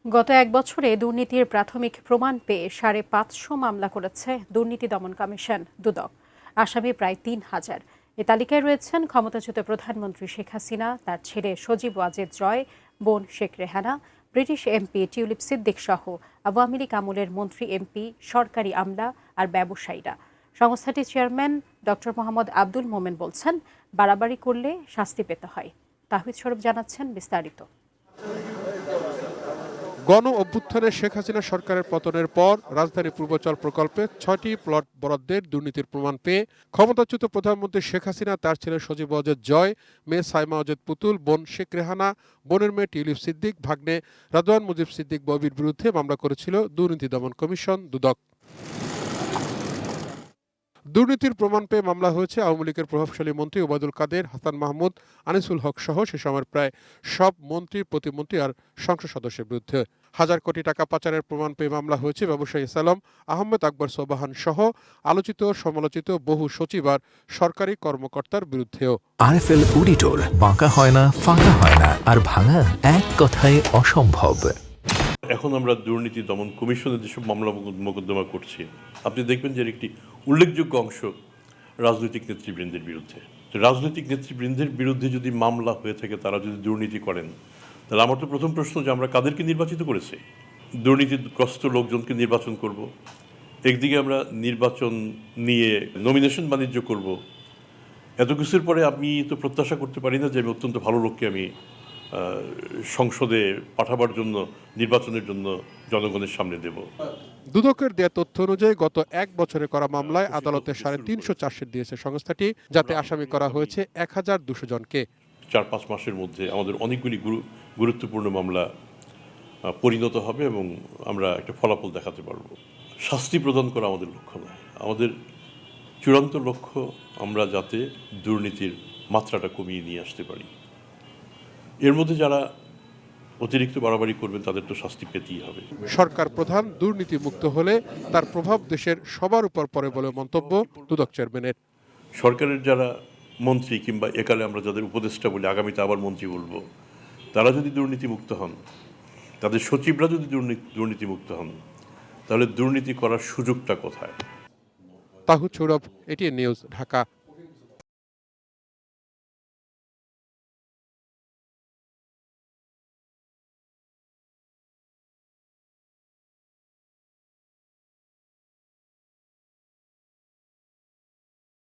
গত এক বছরে দুর্নীতির প্রাথমিক প্রমাণ পেয়ে ৫৫০ মামলা করেছে দুর্নীতি দমন কমিশন দুদক। আসামি প্রায় ৩,০০০। এ তালিকায় রয়েছেন ক্ষমতাচ্যুত প্রধানমন্ত্রী শেখ হাসিনা, তার ছেলে সজীব ওয়াজেদ জয়, বোন Sheikh Rehana, British MP tulip Siddique সহ আওয়ামী লীগ আমলের মন্ত্রী, এমপি, সরকারি আমলা আর ব্যবসায়ীরা। সংস্থাটির চেয়ারম্যান ডক্টর মোহাম্মদ আব্দুল মোমেন বলছেন, বাড়াবাড়ি করলে শাস্তি পেতে হয়। তাহমিদ সরব জানাচ্ছেন বিস্তারিত। গণ অভ্যুত্থানে শেখ হাসিনা সরকারের পতনের পর রাজধানী পূর্বাঞ্চল প্রকল্পে ৬টি প্লট বরাদ্দের দুর্নীতির প্রমাণ পেয়ে ক্ষমতাচ্যুত প্রধানমন্ত্রী শেখ হাসিনা, তার ছেলে সজীব ওয়াজেদ জয়, মেয়ে সাইমা ওয়াজেদ পুতুল, বোন শেখ রেহানা, বোনের মেয়ে টিউলিপ সিদ্দিক, ভাগ্নে রাদওয়ান মুজিব সিদ্দিক ববির বিরুদ্ধে মামলা করেছিল দুর্নীতি দমন কমিশন দুদক। দুর্নীতির প্রমাণ পেয়ে মামলা হয়েছে আওয়ামী লীগের প্রভাবশালী মন্ত্রী ওবায়দুল কাদের, হাসান মাহমুদ, আনিসুল হক সহ সে সময়ের প্রায় সব মন্ত্রী, প্রতিমন্ত্রী আর সংসদ সদস্যের বিরুদ্ধে। হাজার কোটি টাকা পাচারের প্রমাণ পেয়ে মামলা হয়েছে ব্যবসায়ী সালাম আহমেদ, আকবর সোবাহান সহ আলোচিত সমালোচিত বহু সচিব আর সরকারি কর্মকর্তার বিরুদ্ধেও। আরএফএল অডিটর, বাঁকা হয় না, ফাঁকা হয় না, আর ভাঙা এক কথায় অসম্ভব। এখন আমরা দুর্নীতি দমন কমিশনের যেসব মামলা মোকদ্দমা করছি, আপনি দেখবেন যে একটি উল্লেখযোগ্য অংশ রাজনৈতিক নেতৃবৃন্দের বিরুদ্ধে। রাজনৈতিক নেতৃবৃন্দের বিরুদ্ধে যদি মামলা হয়ে থাকে, তারা যদি দুর্নীতি করেন, তাহলে আমার তো প্রথম প্রশ্ন যে আমরা কাদেরকে নির্বাচিত করেছি? দুর্নীতিগ্রস্ত লোকজনকে নির্বাচন করব, একদিকে আমরা নির্বাচন নিয়ে নমিনেশন বাণিজ্য করব। এত কিছুর পরে আমি তো প্রত্যাশা করতে পারি না যে আমি অত্যন্ত ভালো লোককে আমি সংসদে পাঠাবার জন্য, নির্বাচনের জন্য জনগণের সামনে দেব। দুদকের দেয়া তথ্য অনুযায়ী গত এক বছরে করা মামলায় আদালতে ৩৫০ চার্জশিট দিয়েছে সংস্থাটি, যাতে আসামি করা হয়েছে ১,২০০ জনকে। ৪-৫ মাসের মধ্যে আমাদের অনেকগুলি গুরুত্বপূর্ণ মামলা পরিণত হবে এবং আমরা একটা ফলাফল দেখাতে পারব। শাস্তি প্রদান করা আমাদের লক্ষ্য নয়, আমাদের চূড়ান্ত লক্ষ্য আমরা যাতে দুর্নীতির মাত্রাটা কমিয়ে নিয়ে আসতে পারি। এর মধ্যে যারা অতিরিক্ত বাড়াবাড়ি করবেন তাদের তো শাস্তি পেতেই হবে। সরকার প্রধান দুর্নীতি মুক্ত হলে তার প্রভাব দেশের সবার উপর পড়ে বলে মন্তব্য দুদক চেয়ারম্যানের। সরকারের যারা মন্ত্রী কিংবা একালে আমরা যাদের উপদেষ্টা বলি, আগামীতে আবার মন্ত্রী বলবো, তারা যদি দুর্নীতিমুক্ত হন, তাদের সচিবরা যদি দুর্নীতিমুক্ত হন, তাহলে দুর্নীতি করার সুযোগটা কোথায়? তাহিদ সৌরভ, এটিএন নিউজ, ঢাকা।